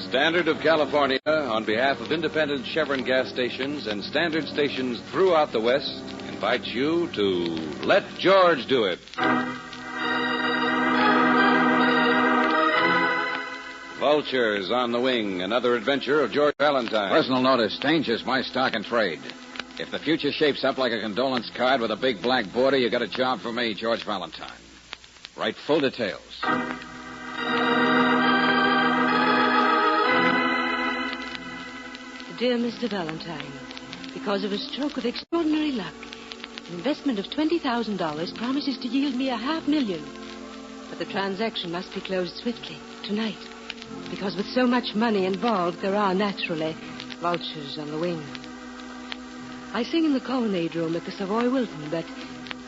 Standard of California, on behalf of independent Chevron gas stations and standard stations throughout the West, invites you to Let George Do It. Vultures on the Wing, another adventure of George Valentine. Personal notice, danger's my stock and trade. If the future shapes up like a condolence card with a big black border, you got a job for me, George Valentine. Write full details. Dear Mr. Valentine, because of a stroke of extraordinary luck, an investment of $20,000 promises to yield me $500,000. But the transaction must be closed swiftly, tonight, because with so much money involved, there are, naturally, vultures on the wing. I sing in the colonnade room at the Savoy Wilton, but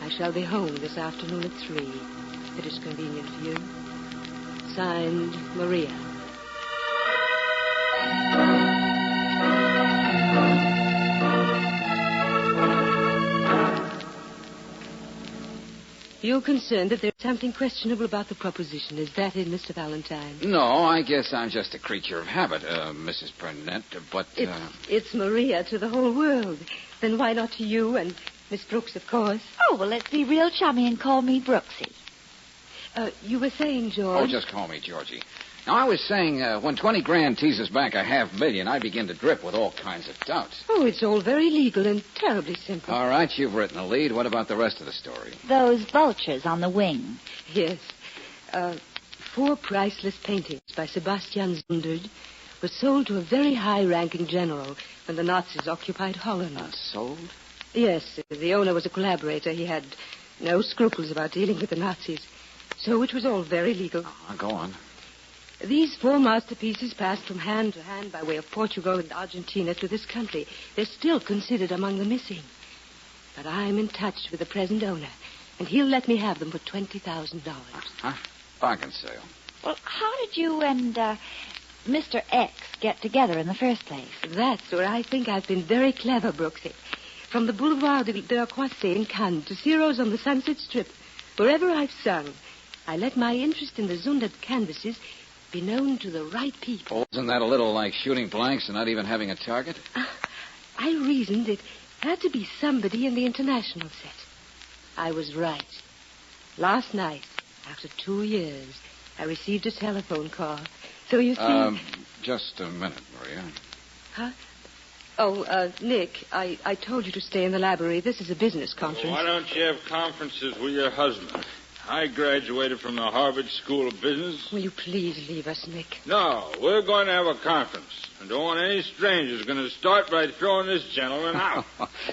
I shall be home this afternoon at 3, if it is convenient for you. Signed, Maria. You're concerned that there's something questionable about the proposition. Is that it, Mr. Valentine? No, I guess I'm just a creature of habit, Mrs. Burnett, but... It's Maria to the whole world. Then why not to you and Miss Brooks, of course? Oh, well, let's be real chummy and call me Brooksy. You were saying, George... Oh, just call me Georgie. Now, I was saying, when 20 grand teases back $500,000, I begin to drip with all kinds of doubts. Oh, it's all very legal and terribly simple. All right, you've written a lead. What about the rest of the story? Those vultures on the wing. Yes. 4 priceless paintings by Sebastian Zundert were sold to a very high-ranking general when the Nazis occupied Holland. Sold? Yes. The owner was a collaborator. He had no scruples about dealing with the Nazis. So it was all very legal. Go on. These 4 masterpieces passed from hand to hand by way of Portugal and Argentina to this country. They're still considered among the missing. But I'm in touch with the present owner, and he'll let me have them for $20,000. Bargain sale. Well, how did you and Mr. X get together in the first place? That's where I think I've been very clever, Brooksy. From the Boulevard de la Croisée in Cannes to Ciro's on the Sunset Strip, wherever I've sung, I let my interest in the Zundert canvases be known to the right people. Oh, isn't that a little like shooting blanks and not even having a target? I reasoned it had to be somebody in the international set. I was right. Last night, after 2 years, I received a telephone call. So you see... Just a minute, Maria. Huh? Oh, Nick, I told you to stay in the library. This is a business conference. Well, why don't you have conferences with your husband? I graduated from the Harvard School of Business. Will you please leave us, Nick? No, we're going to have a conference. And don't want any strangers going to start by throwing this gentleman out.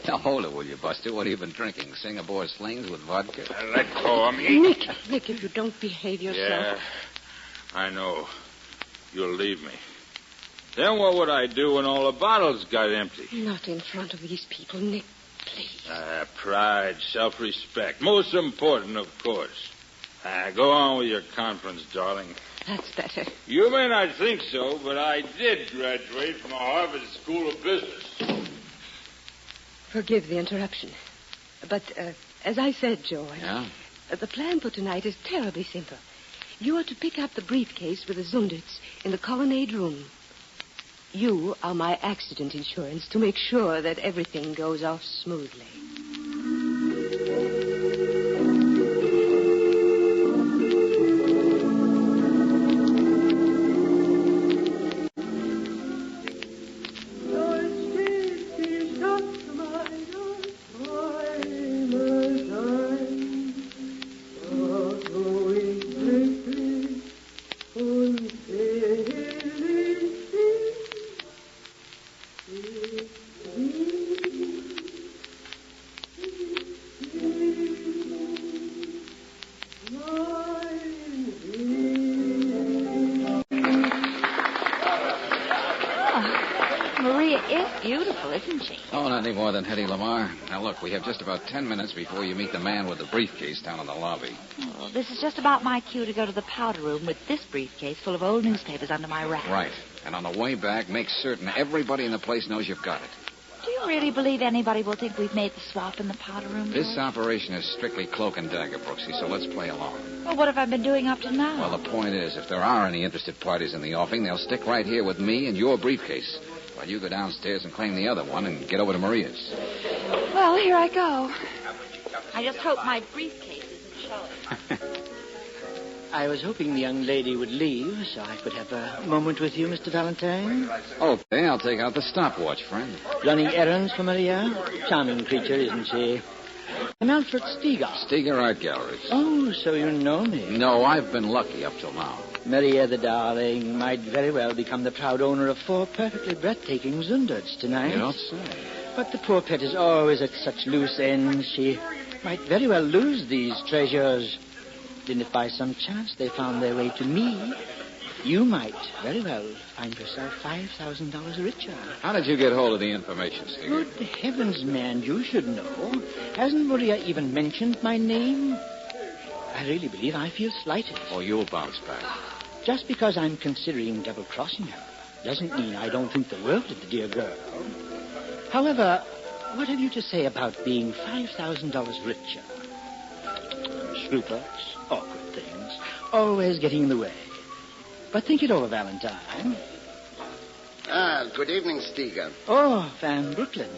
Now, hold it, will you, Buster? What have you been drinking? Singapore slings with vodka? Let go of me. Nick, if you don't behave yourself... Yeah, I know. You'll leave me. Then what would I do when all the bottles got empty? Not in front of these people, Nick. Please. Pride, self-respect. Most important, of course. Go on with your conference, darling. That's better. You may not think so, but I did graduate from the Harvard School of Business. Forgive the interruption. But, as I said, George... Yeah? The plan for tonight is terribly simple. You are to pick up the briefcase with the Zunderts in the colonnade room. You are my accident insurance to make sure that everything goes off smoothly. Maria is beautiful, isn't she? Oh, not any more than Hedy Lamarr. Now, look, we have just about 10 minutes before you meet the man with the briefcase down in the lobby. Oh, this is just about my cue to go to the powder room with this briefcase full of old newspapers under my wrap. Right. And on the way back, make certain everybody in the place knows you've got it. Do you really believe anybody will think we've made the swap in the powder room? This George? operation is strictly cloak and dagger, Brooksy, so let's play along. Well, what have I been doing up to now? Well, the point is, if there are any interested parties in the offing, they'll stick right here with me and your briefcase, while you go downstairs and claim the other one and get over to Maria's. Well, here I go. I just hope my briefcase isn't showing. I was hoping the young lady would leave so I could have a moment with you, Mr. Valentine. Okay, I'll take out the stopwatch, friend. Running errands for Maria? Charming creature, isn't she? I'm Alfred Steger. Steger Art Galleries. Oh, so you know me. No, I've been lucky up till now. Maria, the darling, might very well become the proud owner of 4 perfectly breathtaking Zunderts tonight. You don't say. But the poor pet is always at such loose ends. She might very well lose these treasures. And if by some chance they found their way to me, you might very well find yourself $5,000 richer. How did you get hold of the information, Steger? Good heavens, man, you should know. Hasn't Maria even mentioned my name? I really believe I feel slighted. Oh, you'll bounce back. Just because I'm considering double-crossing her doesn't mean I don't think the world of the dear girl. However, what have you to say about being $5,000 richer? Scruples, awkward things, always getting in the way. But think it over, Valentine. Good evening, Steger. Oh, Van Brooklyn.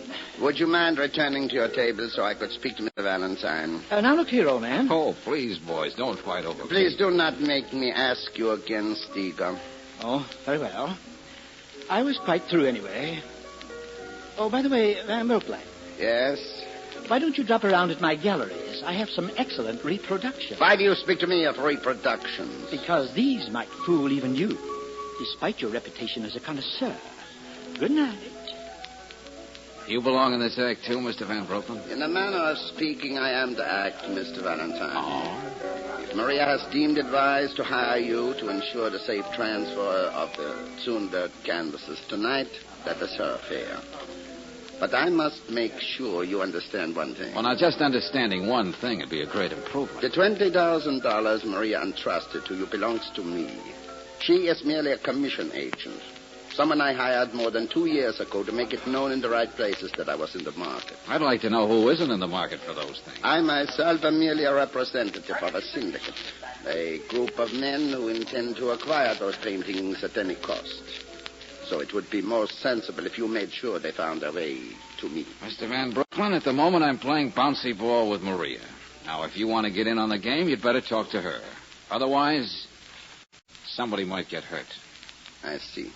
Would you mind returning to your table so I could speak to Mr. Valentine? Now look here, old man. Oh, please, boys, don't fight over Please do not make me ask you again, Steger. Oh, very well. I was quite through anyway. Oh, by the way, Van Brooklyn, Yes? why don't you drop around at my galleries? I have some excellent reproductions. Why do you speak to me of reproductions? Because these might fool even you, despite your reputation as a connoisseur. Good night. You belong in this act, too, Mr. Van Brooklyn? In a manner of speaking, I am the act, Mr. Valentine. Oh. If Maria has deemed it wise to hire you to ensure the safe transfer of the Zundert canvases tonight, that is her affair. But I must make sure you understand one thing. Well, now, just understanding one thing would be a great improvement. The $20,000 Maria entrusted to you belongs to me. She is merely a commission agent. Someone I hired more than 2 years ago to make it known in the right places that I was in the market. I'd like to know who isn't in the market for those things. I myself am merely a representative of a syndicate. A group of men who intend to acquire those paintings at any cost. So it would be more sensible if you made sure they found their way to me. Mr. Van Brooklyn, at the moment I'm playing bouncy ball with Maria. Now, if you want to get in on the game, you'd better talk to her. Otherwise, somebody might get hurt. I see.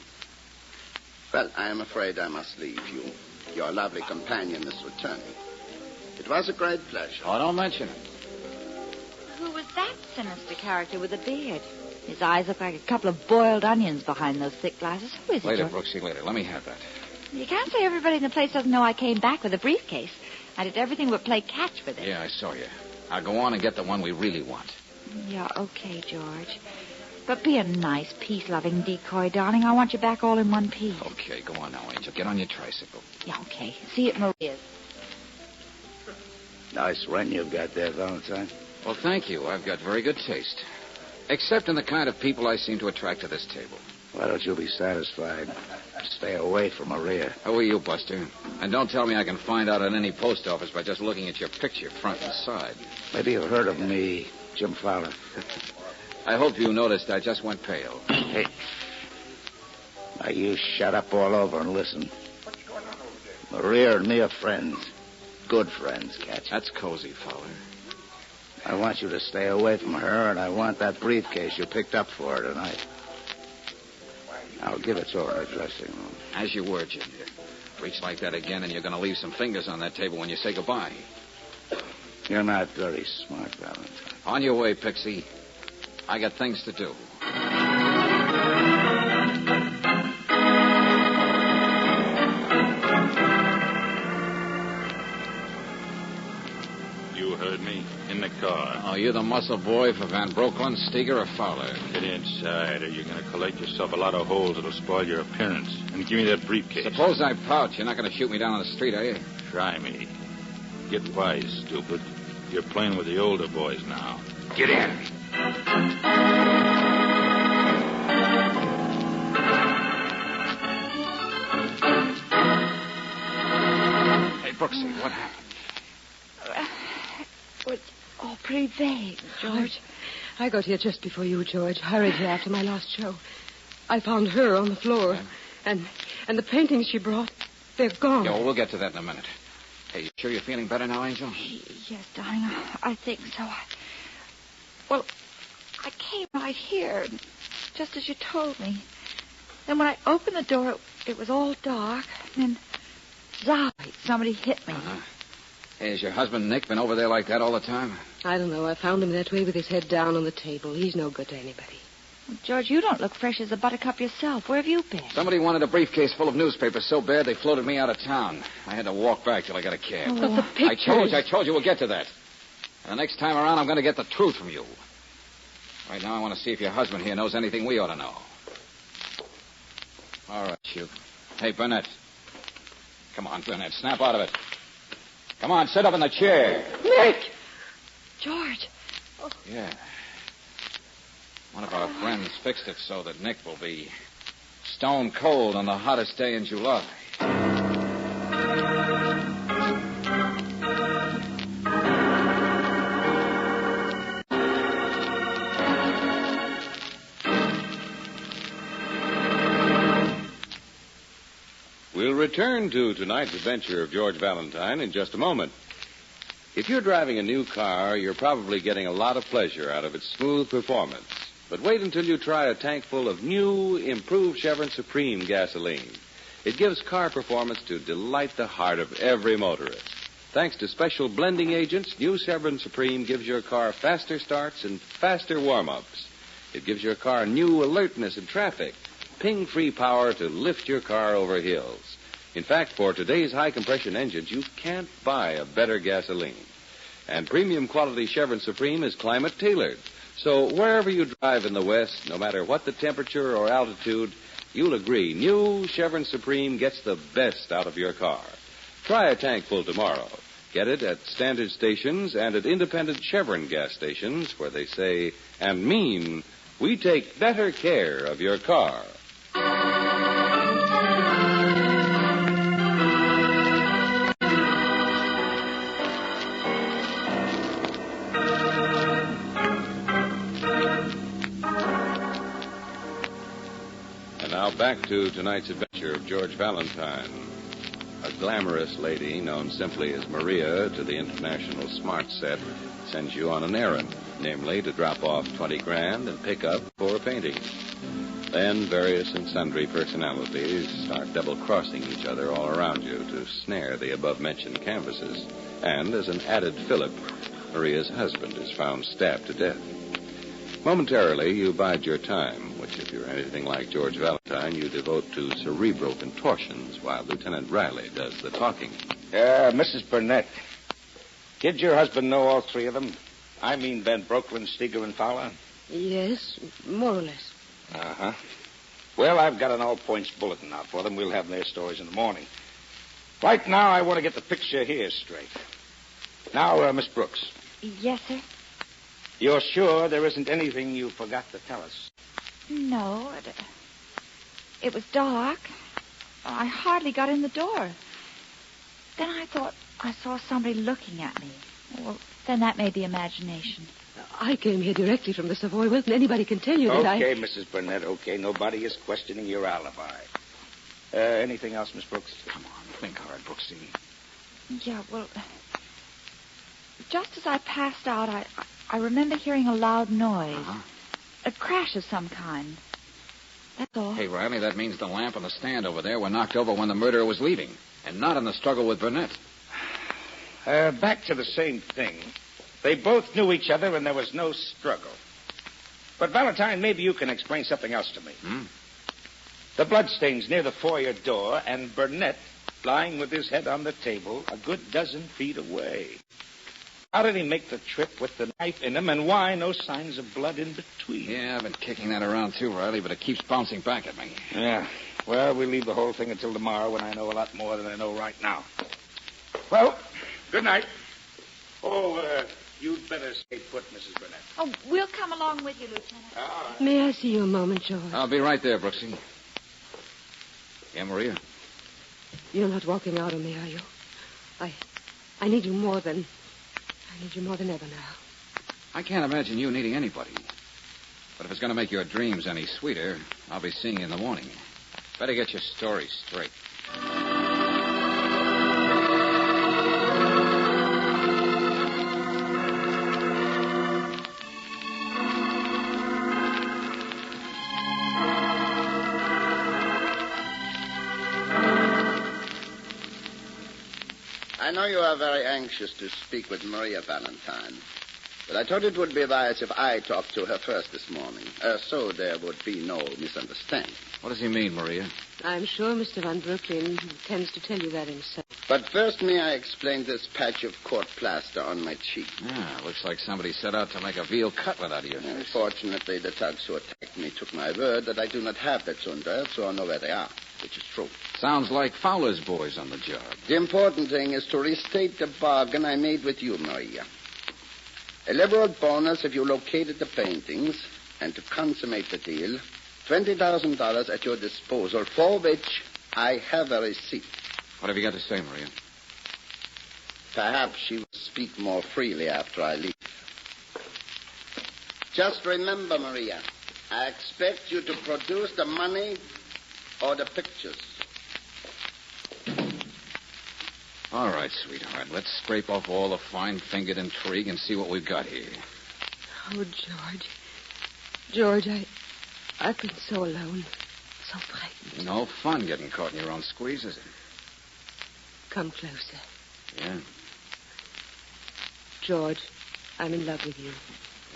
Well, I am afraid I must leave you. Your lovely companion is returning. It was a great pleasure. Oh, don't mention it. Who was that sinister character with a beard? His eyes look like a couple of boiled onions behind those thick glasses. Who is it, Later, George? Brooksy, later. Let me have that. You can't say everybody in the place doesn't know I came back with a briefcase. I did everything but play catch with it. Yeah, I saw you. Now go on and get the one we really want. Yeah, okay, George. But be a nice, peace-loving decoy, darling. I want you back all in one piece. Okay, go on now, Angel. Get on your tricycle. Yeah, okay. See you at Maria's. Nice run you've got there, Valentine. Well, thank you. I've got very good taste. Except in the kind of people I seem to attract to this table. Why don't you be satisfied? Stay away from Maria. How are you, Buster? And don't tell me I can find out at any post office by just looking at your picture, front and side. Maybe you've heard of me, Jim Fowler. I hope you noticed I just went pale. Hey. Now, you shut up all over and listen. Maria and me are friends. Good friends, catch. That's cozy, Fowler. I want you to stay away from her, and I want that briefcase you picked up for her tonight. I'll give it to her in her dressing room. As you were, Jim. Reach like that again, and you're going to leave some fingers on that table when you say goodbye. You're not very smart, Valentine. On your way, Pixie. I got things to do. You heard me. In the car. Oh, you're the muscle boy for Van Brooklyn, Steger, or Fowler? Get inside, or you're going to collect yourself a lot of holes that'll spoil your appearance. And give me that briefcase. Suppose I pout. You're not going to shoot me down on the street, are you? Try me. Get wise, stupid. You're playing with the older boys now. Get in. Brooksy, what happened? It's all pretty vague, George. I got here just before you, George. Hurried here after my last show. I found her on the floor. Yeah. And the paintings she brought, they're gone. Yeah, well, we'll get to that in a minute. Hey, you sure you're feeling better now, Angel? Yes, darling, I think so. I came right here, just as you told me. Then when I opened the door, it was all dark. And then, somebody hit me. Uh-huh. Hey, has your husband, Nick, been over there like that all the time? I don't know. I found him that way with his head down on the table. He's no good to anybody. Well, George, you don't look fresh as a buttercup yourself. Where have you been? Somebody wanted a briefcase full of newspapers so bad they floated me out of town. I had to walk back till I got a cab. Oh, but the pictures... I told you we'll get to that. And the next time around, I'm going to get the truth from you. Right now, I want to see if your husband here knows anything we ought to know. All right, you. Hey, Burnett. Come on, Burnett. Snap out of it. Come on, sit up in the chair. Nick! George. Oh. Yeah. One of our friends fixed it so that Nick will be stone cold on the hottest day in July. We'll return to tonight's adventure of George Valentine in just a moment. If you're driving a new car, you're probably getting a lot of pleasure out of its smooth performance. But wait until you try a tank full of new, improved Chevron Supreme gasoline. It gives car performance to delight the heart of every motorist. Thanks to special blending agents, new Chevron Supreme gives your car faster starts and faster warm-ups. It gives your car new alertness in traffic, ping-free power to lift your car over hills. In fact, for today's high-compression engines, you can't buy a better gasoline. And premium quality Chevron Supreme is climate-tailored. So wherever you drive in the West, no matter what the temperature or altitude, you'll agree new Chevron Supreme gets the best out of your car. Try a tank full tomorrow. Get it at standard stations and at independent Chevron gas stations where they say and mean, we take better care of your car. And now back to tonight's adventure of George Valentine. A glamorous lady known simply as Maria to the international smart set sends you on an errand, namely to drop off 20 grand and pick up 4 paintings. Then various and sundry personalities start double-crossing each other all around you to snare the above-mentioned canvases. And as an added fillip, Maria's husband is found stabbed to death. Momentarily, you bide your time, which, if you're anything like George Valentine, you devote to cerebral contortions while Lieutenant Riley does the talking. Mrs. Burnett, did your husband know all 3 of them? I mean Van Brooklyn, Steger, and Fowler? Yes, more or less. Uh-huh. Well, I've got an all-points bulletin out for them. We'll have their stories in the morning. Right now, I want to get the picture here straight. Now, Miss Brooks. Yes, sir? You're sure there isn't anything you forgot to tell us? No, it was dark. I hardly got in the door. Then I thought I saw somebody looking at me. Well, then that made the imagination. I came here directly from the Savoy Wilton. Anybody can tell you that Okay, Mrs. Burnett, okay. Nobody is questioning your alibi. Anything else, Miss Brooks? Come on, think hard, Brooksy. Yeah, well, just as I passed out, I remember hearing a loud noise. Uh-huh. A crash of some kind. That's all. Hey, Riley, that means the lamp on the stand over there were knocked over when the murderer was leaving, and not in the struggle with Burnett. Back to the same thing. They both knew each other, and there was no struggle. But, Valentine, maybe you can explain something else to me. The bloodstains near the foyer door, and Burnett lying with his head on the table a good dozen feet away. How did he make the trip with the knife in him, and why no signs of blood in between? Yeah, I've been kicking that around too, Riley, but it keeps bouncing back at me. Yeah. Well, we'll leave the whole thing until tomorrow when I know a lot more than I know right now. Well, good night. Oh, you'd better stay put, Mrs. Burnett. Oh, we'll come along with you, Lieutenant. All right. May I see you a moment, George? I'll be right there, Brooksy. Yeah, Maria? You're not walking out on me, are you? I need you more than ever now. I can't imagine you needing anybody. But if it's going to make your dreams any sweeter, I'll be seeing you in the morning. Better get your story straight. I know you are very anxious to speak with Maria Valentine, but I thought it would be wise if I talked to her first this morning, so there would be no misunderstanding. What does he mean, Maria? I'm sure Mr. Van Brooklyn intends to tell you that himself. But first, may I explain this patch of court plaster on my cheek? Yeah, looks like somebody set out to make a veal cutlet out of you. Unfortunately, the thugs who attacked me took my word that I do not have that Zunder, so I know where they are, which is true. Sounds like Fowler's boys on the job. The important thing is to restate the bargain I made with you, Maria. A liberal bonus if you located the paintings, and to consummate the deal, $20,000 at your disposal, for which I have a receipt. What have you got to say, Maria? Perhaps she will speak more freely after I leave. Just remember, Maria, I expect you to produce the money or the pictures. All right, sweetheart. Let's scrape off all the fine-fingered intrigue and see what we've got here. Oh, George, I've been so alone, so frightened. No fun getting caught in your own squeeze, is it? Come closer. Yeah? George, I'm in love with you.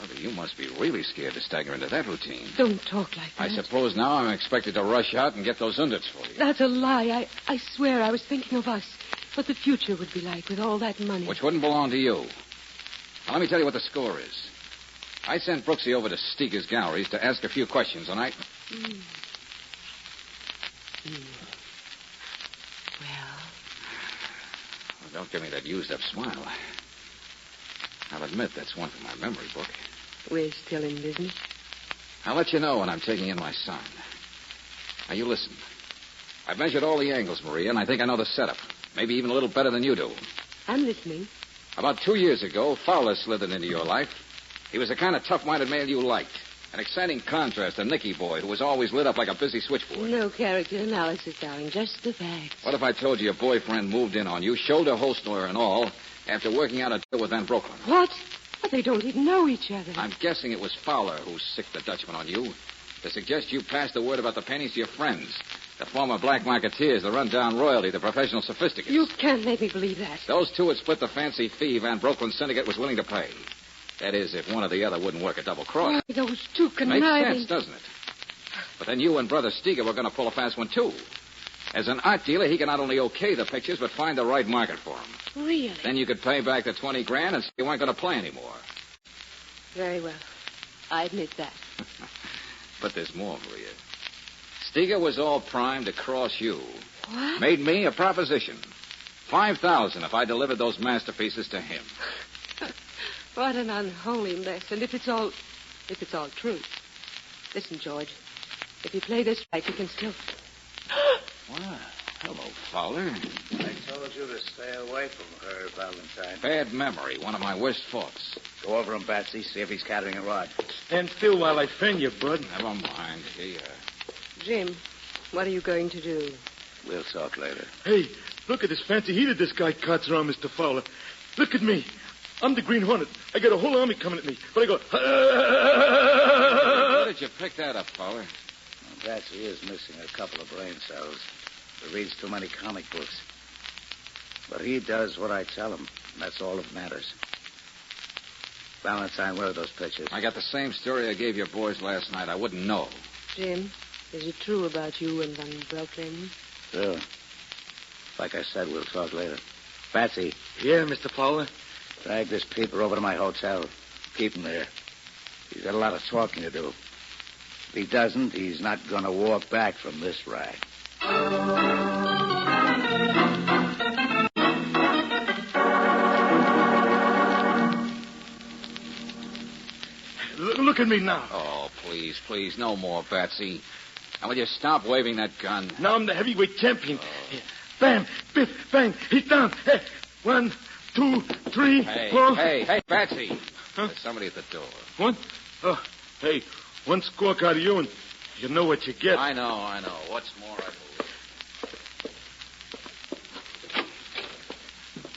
Well, you must be really scared to stagger into that routine. Don't talk like that. I suppose now I'm expected to rush out and get those undits for you. That's a lie. I swear I was thinking of us. What the future would be like with all that money. Which wouldn't belong to you. Now, let me tell you what the score is. I sent Brooksy over to Steger's galleries to ask a few questions, and I... Well, don't give me that used-up smile. I'll admit that's one from my memory book. We're still in business. I'll let you know when I'm taking in my sign. Now, you listen. I've measured all the angles, Maria, and I think I know the setup. Maybe even a little better than you do. I'm listening. About 2 years ago, Fowler slithered into your life. He was the kind of tough-minded man you liked. An exciting contrast to Nicky Boy, who was always lit up like a busy switchboard. No character analysis, darling. Just the facts. What if I told you your boyfriend moved in on you, shoulder holster and all, after working out a deal with Van Brooklyn? What? But they don't even know each other. I'm guessing it was Fowler who sicked the Dutchman on you to suggest you pass the word about the paintings to your friends, the former black marketeers, the run-down royalty, the professional sophisticates. You can't make me believe that. Those two would split the fancy fee Van Brooklyn's syndicate was willing to pay. That is, if one or the other wouldn't work a double cross. Why, those two conniving... Makes sense, doesn't it? But then you and Brother Steger were going to pull a fast one, too. As an art dealer, he can not only okay the pictures, but find the right market for them. Really? Then you could pay back the $20,000 and say you weren't going to play anymore. Very well. I admit that. But there's more, Maria. Steger was all primed to cross you. What? Made me a proposition. $5,000 if I delivered those masterpieces to him. What an unholy mess. And if it's all true. Listen, George. If you play this right, you can still... Well, hello, Fowler. I told you to stay away from her, Valentine. Bad memory. One of my worst faults. Go over him, Batsy. See if he's carrying a rod. Stand still while I fan you, bud. Never mind. Here you are. Jim, what are you going to do? We'll talk later. Hey, look at this fancy heater this guy cuts around, Mr. Fowler. Look at me. I'm the Green Hornet. I got a whole army coming at me. But I go... Where did you pick that up, Fowler? Well, Batsy is missing a couple of brain cells. He reads too many comic books. But he does what I tell him. And that's all that matters. Valentine, where are those pictures? I got the same story I gave your boys last night. I wouldn't know. Jim, is it true about you and Van Brooklyn? Sure. Like I said, we'll talk later. Batsy. Yeah, Mr. Fowler? Drag this peeper over to my hotel. Keep him there. He's got a lot of talking to do. If he doesn't, he's not going to walk back from this ride. Look at me now. Oh, please, no more, Batsy. And will you stop waving that gun? Now I'm the heavyweight champion. Bam, biff, bang, he's down. 1, 2, 3, Hey, 4. hey, Patsy. Huh? There's somebody at the door. What? Oh, hey, one squawk out of you and you know what you get. I know. What's more, I believe.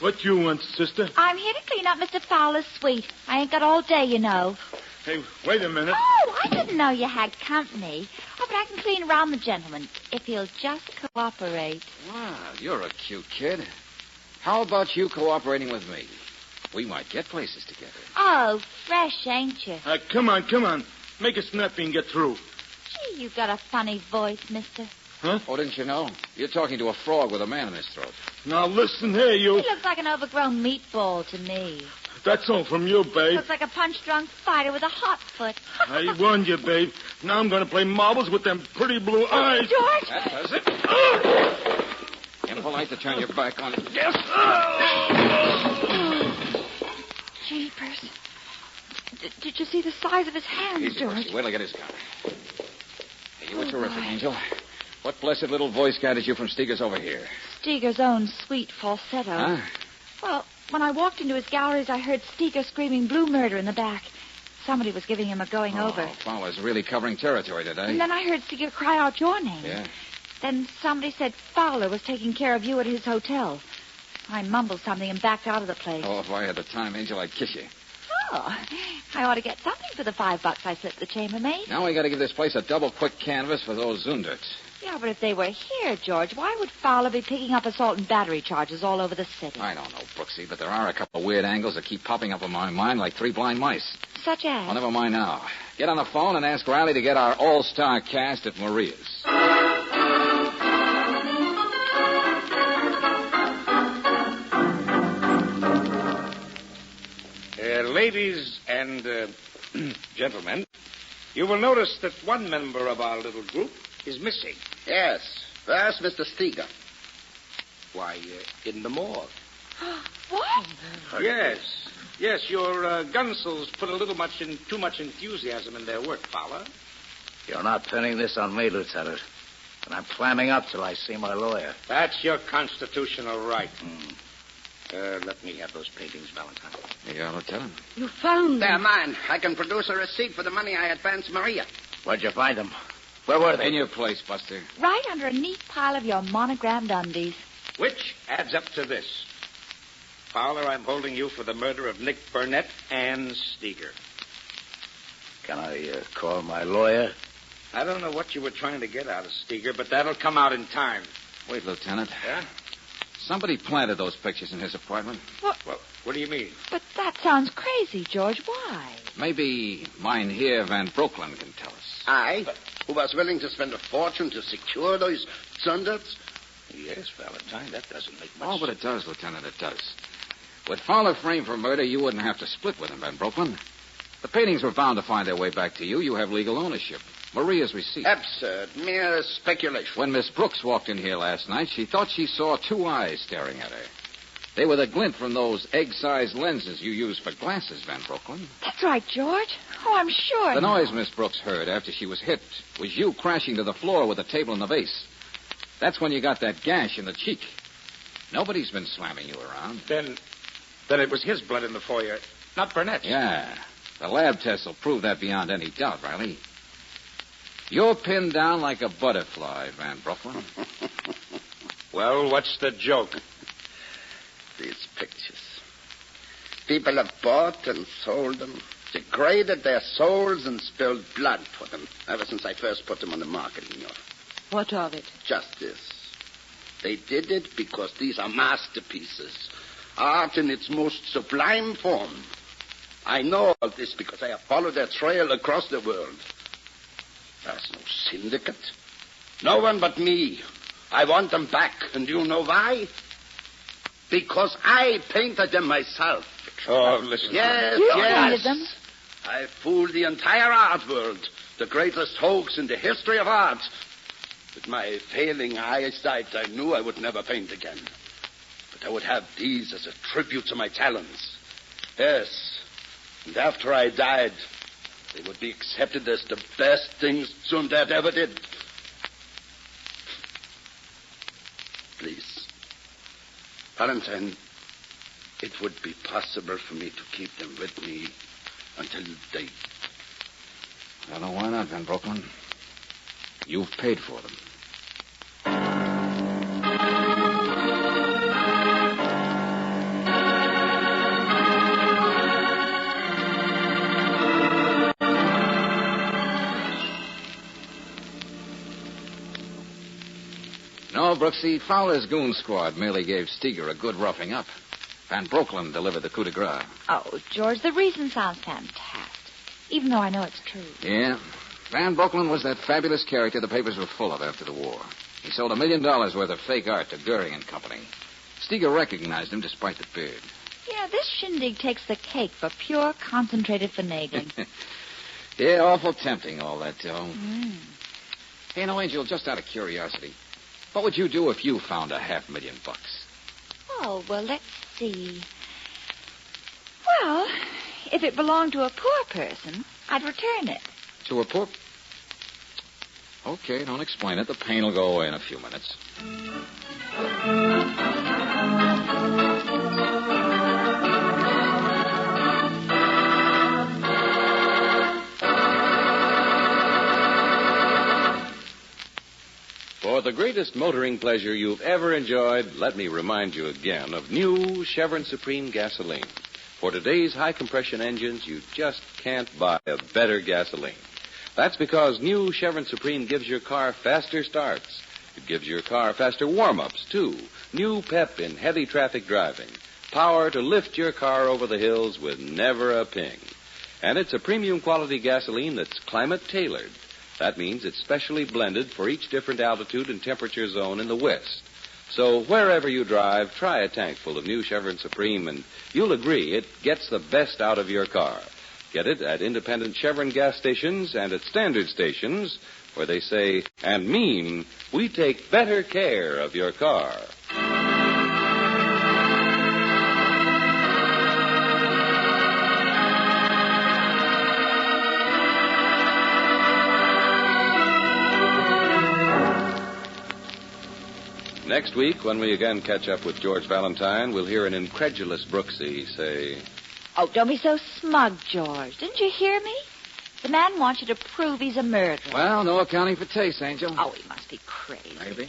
What you want, sister? I'm here to clean up Mr. Fowler's suite. I ain't got all day, you know. Hey, wait a minute. Oh, I didn't know you had company. Oh, but I can clean around the gentleman if he'll just cooperate. Wow, you're a cute kid. How about you cooperating with me? We might get places together. Oh, fresh, ain't you? Come on. Make it snappy and get through. Gee, you got a funny voice, mister. Huh? Oh, didn't you know? You're talking to a frog with a man in his throat. Now listen here, you. He looks like an overgrown meatball to me. That's all from you, babe. Looks like a punch-drunk fighter with a hot foot. I warned you, babe. Now I'm going to play marbles with them pretty blue eyes. George! That does it. Impolite to turn your back on it. Yes. Jeepers. Did you see the size of his hands, Easy, George? Percy. Wait till I get his gun. Hey, you were terrific, Angel. What blessed little voice guided you from Steger's over here? Steger's own sweet falsetto. Huh? Well, when I walked into his galleries, I heard Steger screaming blue murder in the back. Somebody was giving him a going over. Fowler's really covering territory today. And then I heard Steger cry out your name. Yeah? Then somebody said Fowler was taking care of you at his hotel. I mumbled something and backed out of the place. Oh, if I had the time, Angel, I'd kiss you. Oh, I ought to get something for the $5 I slipped the chambermaid. Now we got to give this place a double quick canvas for those Zunderts. Yeah, but if they were here, George, why would Fowler be picking up assault and battery charges all over the city? I don't know, Brooksy, but there are a couple of weird angles that keep popping up in my mind like three blind mice. Such as? Oh, never mind now. Get on the phone and ask Riley to get our all-star cast at Maria's. Ladies and gentlemen, you will notice that one member of our little group is missing. Yes. Where's Mr. Steger? Why, in the morgue. What? Yes, your Gunsels put a little too much enthusiasm in their work, Fowler. You're not pinning this on me, Lieutenant. And I'm clamming up till I see my lawyer. That's your constitutional right. Let me have those paintings, Valentine. Here you are, Lieutenant. You found They're them. mine. I can produce a receipt for the money I advanced Maria. Where'd you find them? Where were they? In your place, Buster. Right under a neat pile of your monogrammed undies. Which adds up to this. Fowler, I'm holding you for the murder of Nick Burnett and Steger. Can I call my lawyer? I don't know what you were trying to get out of Steger, but that'll come out in time. Wait, Lieutenant. Yeah? Somebody planted those pictures in his apartment. Well, what do you mean? But that sounds crazy, George. Why? Maybe mine here, Van Brooklyn, can tell us. I, who was willing to spend a fortune to secure those Zunderts? Yes, Valentine, that doesn't make much Oh, but it does, Lieutenant, it does. With Fowler framed for murder, you wouldn't have to split with him, Van Brooklyn. The paintings were bound to find their way back to you. You have legal ownership. Maria's receipt. Absurd. Mere speculation. When Miss Brooks walked in here last night, she thought she saw two eyes staring at her. They were the glint from those egg-sized lenses you use for glasses, Van Brooklyn. That's right, George. Oh, I'm sure. The now. noise Miss Brooks heard after she was hit was you crashing to the floor with the table and the vase. That's when you got that gash in the cheek. Nobody's been slamming you around. Then it was his blood in the foyer, not Burnett's. Yeah. The lab tests will prove that beyond any doubt, Riley. You're pinned down like a butterfly, Van Brooklyn. Well, what's the joke? These pictures. People have bought and sold them, degraded their souls and spilled blood for them ever since I first put them on the market, Senor. What of it? Just this. They did it because these are masterpieces. Art in its most sublime form. I know all this because I have followed their trail across the world. There's no syndicate. No one but me. I want them back, and you know why? Because I painted them myself. Oh, listen. Yes, You yes. painted them? I fooled the entire art world. The greatest hoax in the history of art. With my failing eyesight, I knew I would never paint again. But I would have these as a tribute to my talents. Yes. And after I died, they would be accepted as the best things Zundert ever did. Please. Valentine, it would be possible for me to keep them with me until they... I don't know why not, Van Brooklyn. You've paid for them. No, Brooksy, Fowler's goon squad merely gave Steger a good roughing up. Van Brooklyn delivered the coup de grace. Oh, George, the reason sounds fantastic, even though I know it's true. Yeah. Van Brooklyn was that fabulous character the papers were full of after the war. He sold $1 million worth of fake art to Goering and Company. Steger recognized him despite the beard. Yeah, this shindig takes the cake for pure concentrated finagling. Yeah, awful tempting, all that, Joe. Hey, no, Angel, just out of curiosity, what would you do if you found $500,000? Oh, well, let's see. Well, if it belonged to a poor person, I'd return it. To a poor... Okay, don't explain it. The pain will go away in a few minutes. For the greatest motoring pleasure you've ever enjoyed, let me remind you again of new Chevron Supreme gasoline. For today's high-compression engines, you just can't buy a better gasoline. That's because new Chevron Supreme gives your car faster starts. It gives your car faster warm-ups, too. New pep in heavy traffic driving. Power to lift your car over the hills with never a ping. And it's a premium quality gasoline that's climate-tailored. That means it's specially blended for each different altitude and temperature zone in the West. So wherever you drive, try a tank full of new Chevron Supreme, and you'll agree it gets the best out of your car. Get it at independent Chevron gas stations and at standard stations, where they say and mean, we take better care of your car. Next week, when we again catch up with George Valentine, we'll hear an incredulous Brooksy say... Oh, don't be so smug, George. Didn't you hear me? The man wants you to prove he's a murderer. Well, no accounting for taste, Angel. Oh, he must be crazy. Maybe.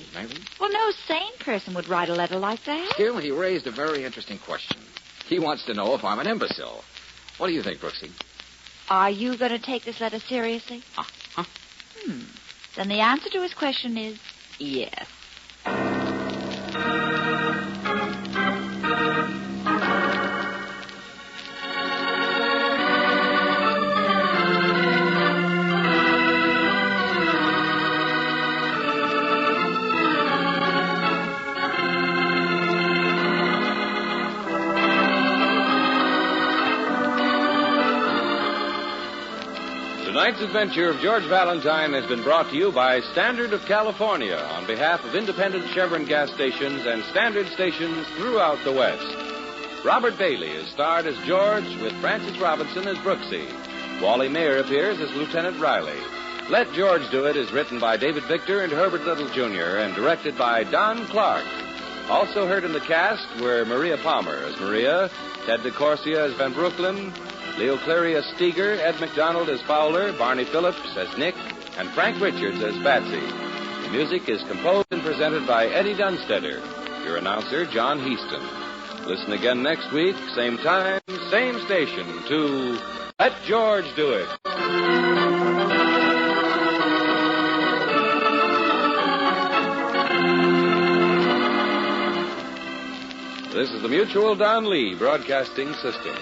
Well, no sane person would write a letter like that. Still, he raised a very interesting question. He wants to know if I'm an imbecile. What do you think, Brooksy? Are you going to take this letter seriously? Huh? Then the answer to his question is yes. Tonight's adventure of George Valentine has been brought to you by Standard of California on behalf of independent Chevron gas stations and standard stations throughout the West. Robert Bailey is starred as George with Francis Robinson as Brooksy. Wally Mayer appears as Lieutenant Riley. Let George Do It is written by David Victor and Herbert Little, Jr. and directed by Don Clark. Also heard in the cast were Maria Palmer as Maria, Ted DeCorsia as Van Brooklyn, Leo Cleary as Steger, Ed McDonald as Fowler, Barney Phillips as Nick, and Frank Richards as Patsy. The music is composed and presented by Eddie Dunstetter. Your announcer, John Heaston. Listen again next week, same time, same station, to Let George Do It. This is the Mutual Don Lee Broadcasting System.